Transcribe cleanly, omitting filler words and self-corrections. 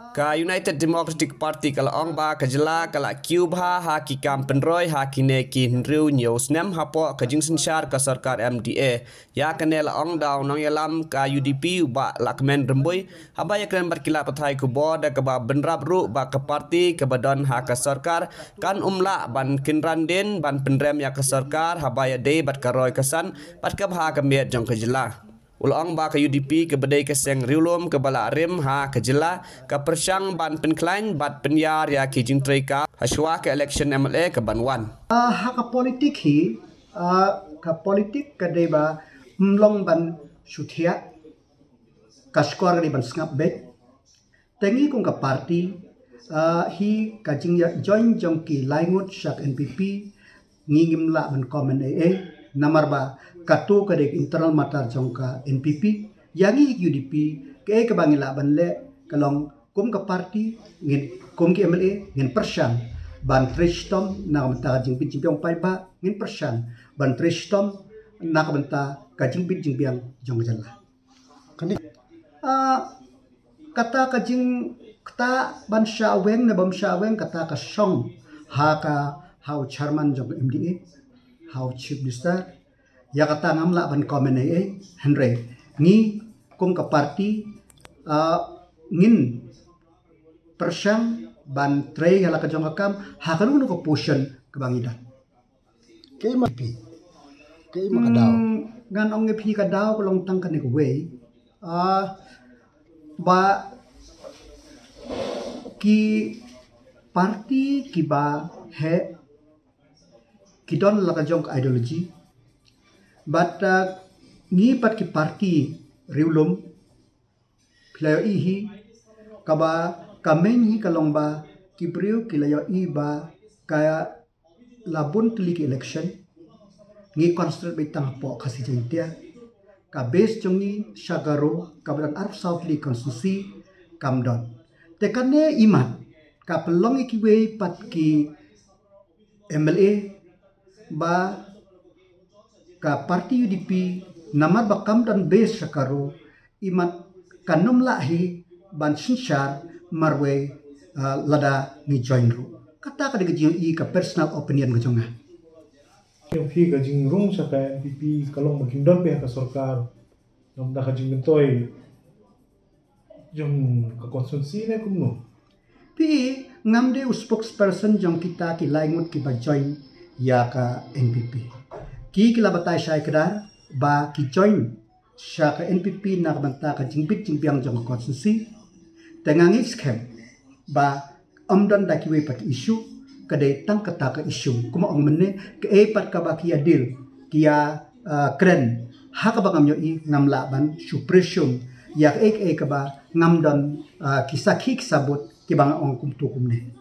Ka United Democratic Party kala ong ba kajela kala Cuba ha ki kam penroi ha ki ne ki nriu news nem hapo ka jingsin shar ka sarkar MDA ya kanela ong daw nong yalam ka UDP ba lakmen remboi haba ya kren berkila pathai ku boda ka ba benrap ru ba ka parti ka badon ha ka sarkar kan umla ban kinranden ban penrem ya ka sarkar haba ya de bat ka roi kasan bat ka ha ka miet jong kajela ulang ba ka UDP ke badai ke seng riulum ke bala rim ha ke jela ke persang ban penklain bat penyar ya ki jingtrei ka haswa ke election MLA ke banwan ha ka politik hi ka politik ka deba mlong ban suthia ka skor ni ban skap bet tengi kong ka parti hi ka jing ya join jong ki laingut sak NPP ngingim la ban komen namar ba katu kadek internal matar jongka NPP yangi UDP ke bangila banle kalong kum ka parti ngin kum ki MLA ngin persan ban tristom na mata jing pin jing pai ba ngin persan ban tristom na ka mata ka jing pin jing biang jong jalla kani kata ka jing kata ban shaweng na bam shaweng kata ka song ha ka how chairman jong MDA how chief minister ya kata ngamla ban komen Henry ngi kum ka parti ngin persang ban trei hala ka jong kam ha kan ko position ke bangidan ke mapi ke makadaw ngan ong ngi ka daw ko long tang kan ko we ba ki parti ki ba he ki don la ka jong ideology but ngi pat ki parti riulum playo ihi kaba kamen hi kalong ba ki priu ki layo i ba kaya labun tuli ki election ngi constraint bitang po kasi jentia ka base jongi shagaro kabadan arab south li constituency kamdon tekane imat ka pelong ki we pat ki MLA ba ka parti UDP namar bakam dan base sakaro imat kanum lahi ban sinsyar marwe lada ni join ru kata ka digi i ka personal opinion ko jonga yung fi ka jing rung sa ka NPP kalong magindon pe ka sarkar nom da ka jing bentoy yung ka konsensi na kumno pi ngamde spokesperson jong kita ki laingut ki ba join ya ka NPP ki kilabatay siya kadar ba ki join siya ka NPP na kabanta ka jingbit jingbiang jong konsensi tengangi scam ba amdan da kiwe pat issue kadai tang kata ka issue kuma ong menne ke pat ka ba kia deal kia kren ha ka ba ngamyo i ngamla ban suppression ya ka ba ngamdan kisakhi sabut ki bang ong kum tu kumne